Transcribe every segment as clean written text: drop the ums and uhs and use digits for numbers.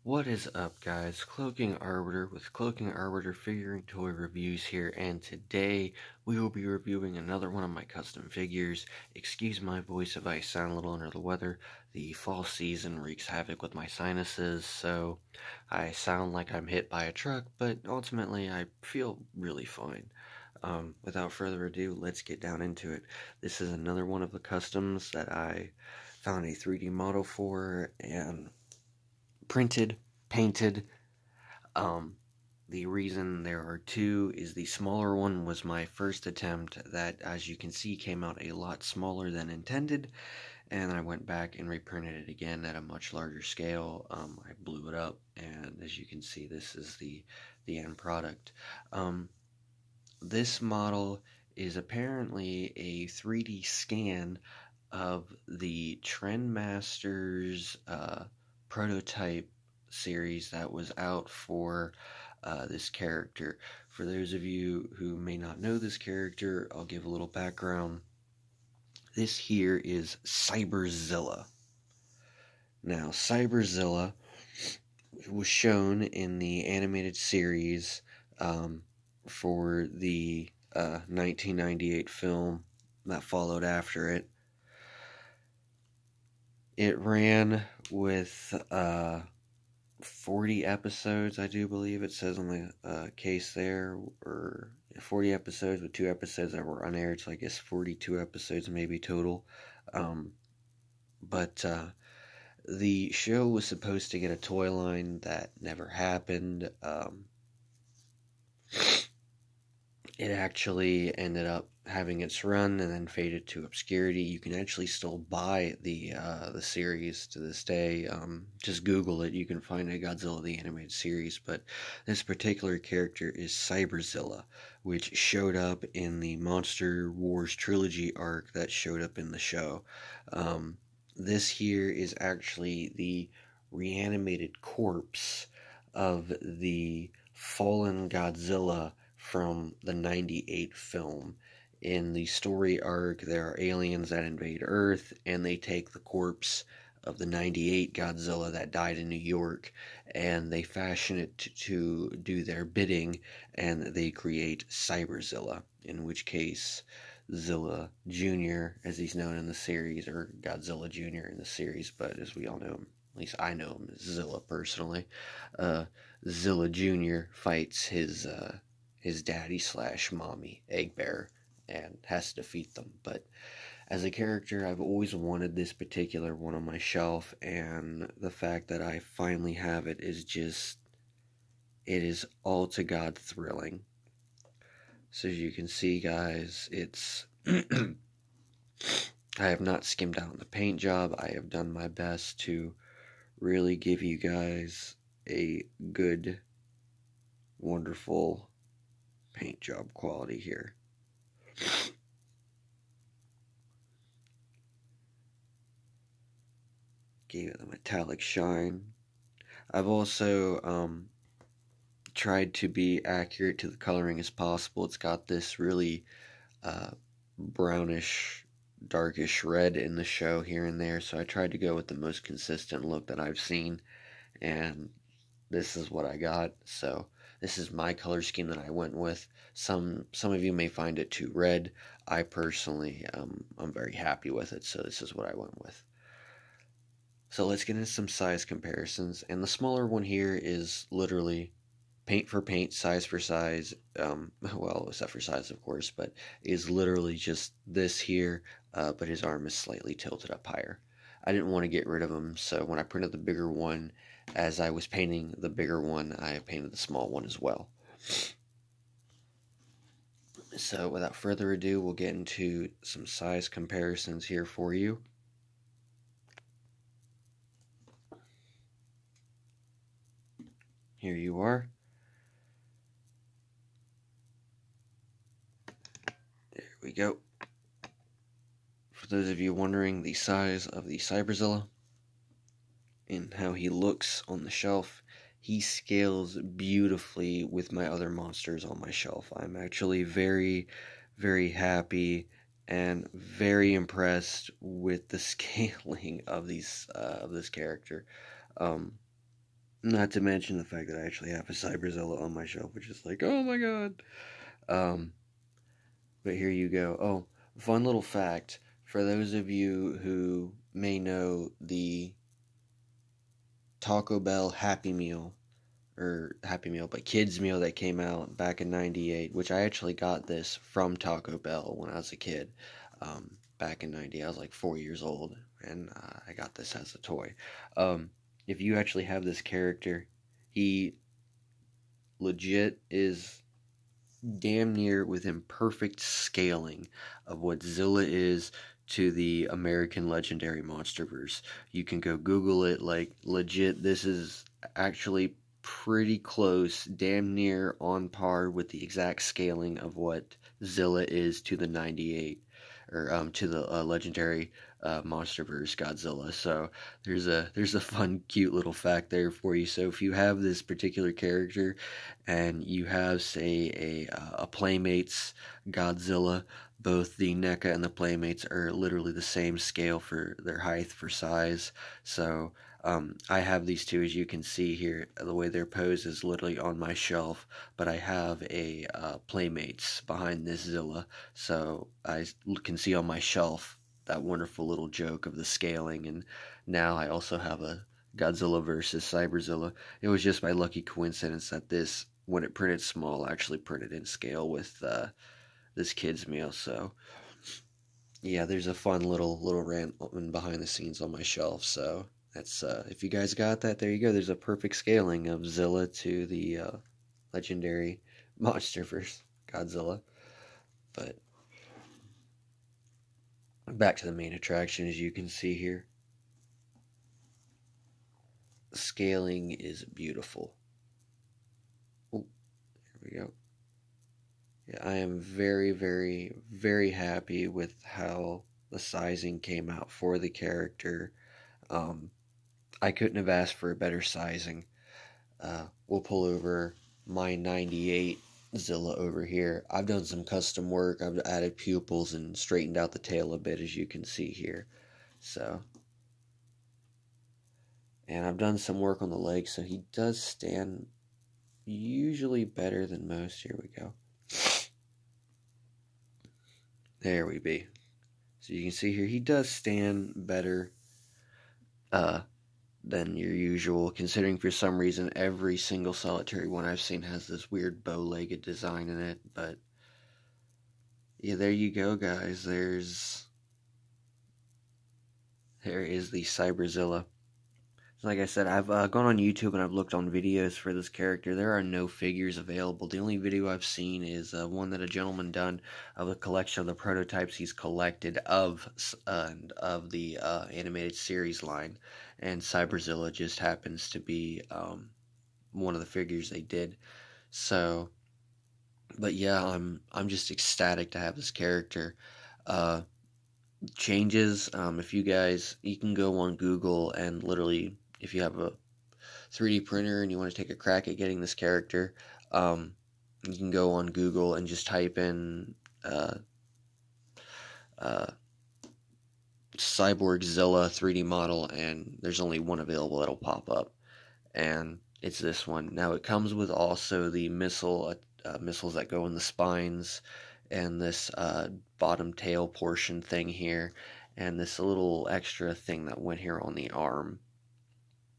What is up, guys? Cloaking Arbiter with Cloaking Arbiter Figuring Toy Reviews here, and today we will be reviewing another one of my custom figures. Excuse my voice if I sound a little under the weather. The fall season wreaks havoc with my sinuses, so I sound like I'm hit by a truck, but ultimately I feel really fine. Without further ado, let's get down into it. This is another one of the customs that I found a 3D model for and printed, painted. The reason there are two is the smaller one was my first attempt that, as you can see, came out a lot smaller than intended, and I went back and reprinted it again at a much larger scale. I blew it up, and as you can see, this is the end product. This model is apparently a 3D scan of the Trendmasters prototype series that was out for this character. For those of you who may not know this character, I'll give a little background. This here is Cyberzilla. Now, Cyberzilla was shown in the animated series for the 1998 film that followed after it. It ran with 40 episodes, I do believe it says on the case there, or 40 episodes with 2 episodes that were unaired, so I guess 42 episodes maybe total. But the show was supposed to get a toy line that never happened. It actually ended up having its run and then faded to obscurity. You can actually still buy the series to this day. Just Google it. You can find a Godzilla the Animated Series. But this particular character is Cyberzilla, which showed up in the Monster Wars Trilogy arc that showed up in the show. This here is actually the reanimated corpse of the fallen Godzilla from the 98 film. In the story arc, there are aliens that invade Earth, and they take the corpse of the 98 Godzilla that died in New York, and they fashion it to do their bidding, and they create Cyberzilla, in which case Zilla Jr., as he's known in the series, or Godzilla Jr. in the series, but as we all know him, at least I know him as Zilla personally, Zilla Jr. fights his daddy / mommy, Egg Bear, and has to defeat them. But as a character, I've always wanted this particular one on my shelf, and the fact that I finally have it is just, it is all to God thrilling. So as you can see, guys, it's I have not skimmed out on the paint job. I have done my best to really give you guys a good, wonderful paint job quality here. Gave it a metallic shine. I've also tried to be accurate to the coloring as possible. It's got this really brownish, darkish red in the show here and there, so I tried to go with the most consistent look that I've seen, and this is what I got. So this is my color scheme that I went with. Some of you may find it too red. I personally, I'm very happy with it, so this is what I went with. So let's get into some size comparisons, and the smaller one here is literally paint for paint, size for size, well, except for size, of course, but is literally just this here, but his arm is slightly tilted up higher. I didn't want to get rid of him, so when I printed the bigger one, as I was painting the bigger one, I painted the small one as well. So without further ado, we'll get into some size comparisons here for you. Here you are. There we go. For those of you wondering the size of the Cyberzilla and how he looks on the shelf, he scales beautifully with my other monsters on my shelf. I'm actually very, very happy and very impressed with the scaling of this character. Not to mention the fact that I actually have a Cyberzilla on my shelf, which is like, oh my god. Um, but here you go. Oh, fun little fact for those of you who may know the Taco Bell Happy Meal, or Happy Meal, but kids meal that came out back in '98, which I actually got this from Taco Bell when I was a kid. Back in '90, I was like 4 years old, and I got this as a toy. Um, if you actually have this character, he legit is damn near within perfect scaling of what Zilla is to the American Legendary Monsterverse. You can go Google it, like legit, this is actually pretty close, damn near on par with the exact scaling of what Zilla is to the 98 or to the legendary MonsterVerse Godzilla. So there's a fun, cute little fact there for you. So if you have this particular character, and you have say a Playmates Godzilla, both the NECA and the Playmates are literally the same scale for their height for size. So I have these two, as you can see here. The way they're posed is literally on my shelf, but I have a Playmates behind this Zilla, so I can see on my shelf that wonderful little joke of the scaling. And now I also have a Godzilla versus Cyberzilla. It was just by lucky coincidence that this, when it printed small, actually printed in scale with this kid's meal. So yeah, there's a fun little rant behind the scenes on my shelf. So that's if you guys got that, there you go. There's a perfect scaling of Zilla to the legendary MonsterVerse Godzilla. But back to the main attraction, as you can see here, scaling is beautiful. Oh, here we go. Yeah, I am very, very, very happy with how the sizing came out for the character. Um, I couldn't have asked for a better sizing. We'll pull over my 98 Zilla over here. I've done some custom work. I've added pupils and straightened out the tail a bit, as you can see here. So, and I've done some work on the legs, so he does stand usually better than most. Here we go. There we be. So you can see here, he does stand better than your usual, considering for some reason every single solitary one I've seen has this weird bow-legged design in it. But yeah, there you go, guys. There is the Cyberzilla. Like I said, I've gone on YouTube and I've looked on videos for this character. There are no figures available. The only video I've seen is one that a gentleman done of a collection of the prototypes he's collected of the animated series line, and Cyberzilla just happens to be one of the figures they did. So, but yeah, I'm just ecstatic to have this character. Changes. If you guys, you can go on Google and literally, if you have a 3D printer and you want to take a crack at getting this character, you can go on Google and just type in uh, Cyborgzilla 3D model, and there's only one available that'll pop up, and it's this one. Now it comes with also the missiles that go in the spines, and this bottom tail portion thing here, and this little extra thing that went here on the arm.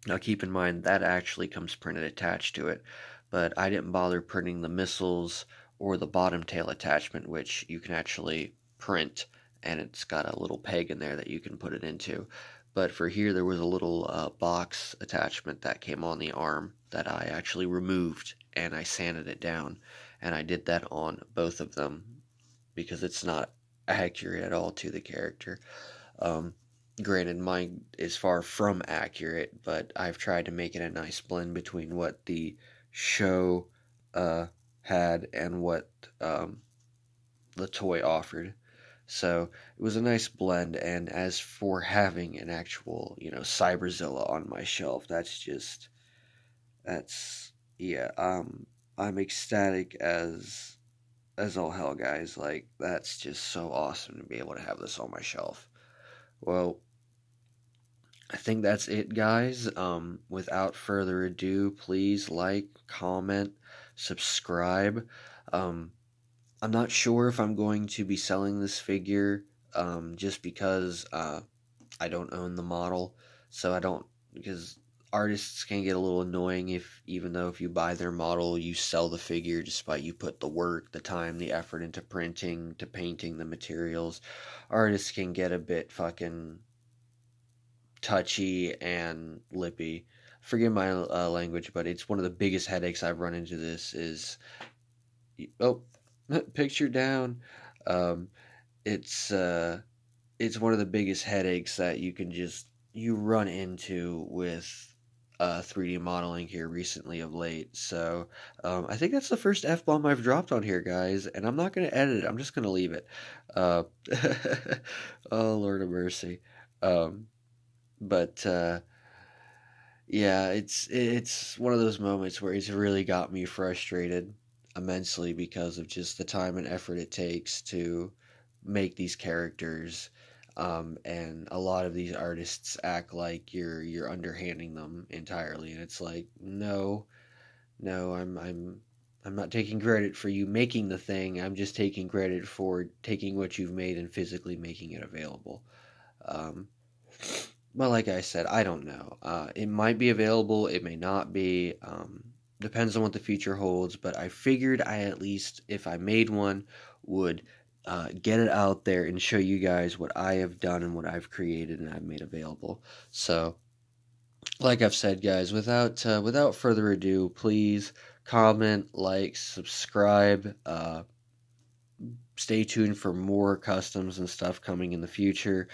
Now keep in mind that actually comes printed attached to it, but I didn't bother printing the missiles or the bottom tail attachment, which you can actually print, and it's got a little peg in there that you can put it into. But for here, there was a little box attachment that came on the arm that I actually removed, and I sanded it down, and I did that on both of them because it's not accurate at all to the character. Granted, mine is far from accurate, but I've tried to make it a nice blend between what the show had and what the toy offered. So it was a nice blend. And as for having an actual, Cyberzilla on my shelf, yeah. I'm ecstatic as all hell, guys. Like, that's just so awesome to be able to have this on my shelf. Well, I think that's it, guys. Without further ado, please like, comment, subscribe. Um, I'm not sure if I'm going to be selling this figure, just because I don't own the model, so I don't, because artists can get a little annoying if, even though if you buy their model, you sell the figure despite you put the work, the time, the effort into printing, to painting the materials. Artists can get a bit fucking touchy and lippy. Forgive my language, but it's one of the biggest headaches I've run into. This is, oh, picture down. Um, it's it's one of the biggest headaches that you run into with 3D modeling here recently of late. So I think that's the first F bomb I've dropped on here, guys, and I'm not going to edit it. I'm just going to leave it. Uh, oh Lord of mercy. Um, but yeah, it's one of those moments where it's really got me frustrated immensely because of just the time and effort it takes to make these characters. And a lot of these artists act like you're underhanding them entirely, and it's like, no, no, I'm not taking credit for you making the thing. I'm just taking credit for taking what you've made and physically making it available. Um, well, like I said, I don't know. It might be available, it may not be. Depends on what the future holds. But I figured I, at least, if I made one, would get it out there and show you guys what I have done and what I've created and I've made available. So, like I've said, guys, without further ado, please comment, like, subscribe. Stay tuned for more customs and stuff coming in the future.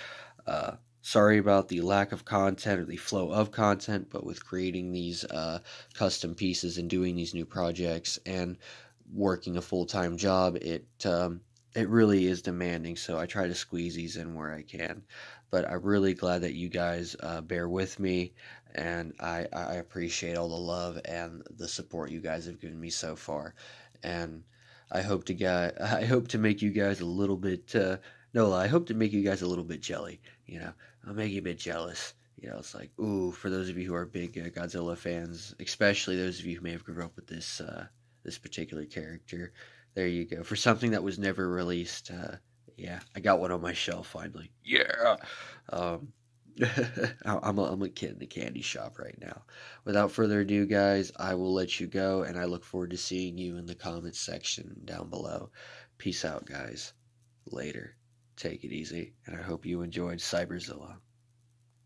Sorry about the lack of content or the flow of content, but with creating these custom pieces and doing these new projects and working a full-time job, it really is demanding. So I try to squeeze these in where I can. But I'm really glad that you guys bear with me, and I appreciate all the love and the support you guys have given me so far. And I hope to make you guys a little bit no lie, I hope to make you guys a little bit jelly, you know. I'll make you a bit jealous. You know, it's like, ooh, for those of you who are big Godzilla fans, especially those of you who may have grew up with this particular character, there you go. For something that was never released, yeah, I got one on my shelf finally. Yeah. Um, I'm a kid in the candy shop right now. Without further ado, guys, I will let you go, and I look forward to seeing you in the comments section down below. Peace out, guys. Later. Take it easy, and I hope you enjoyed Cyberzilla.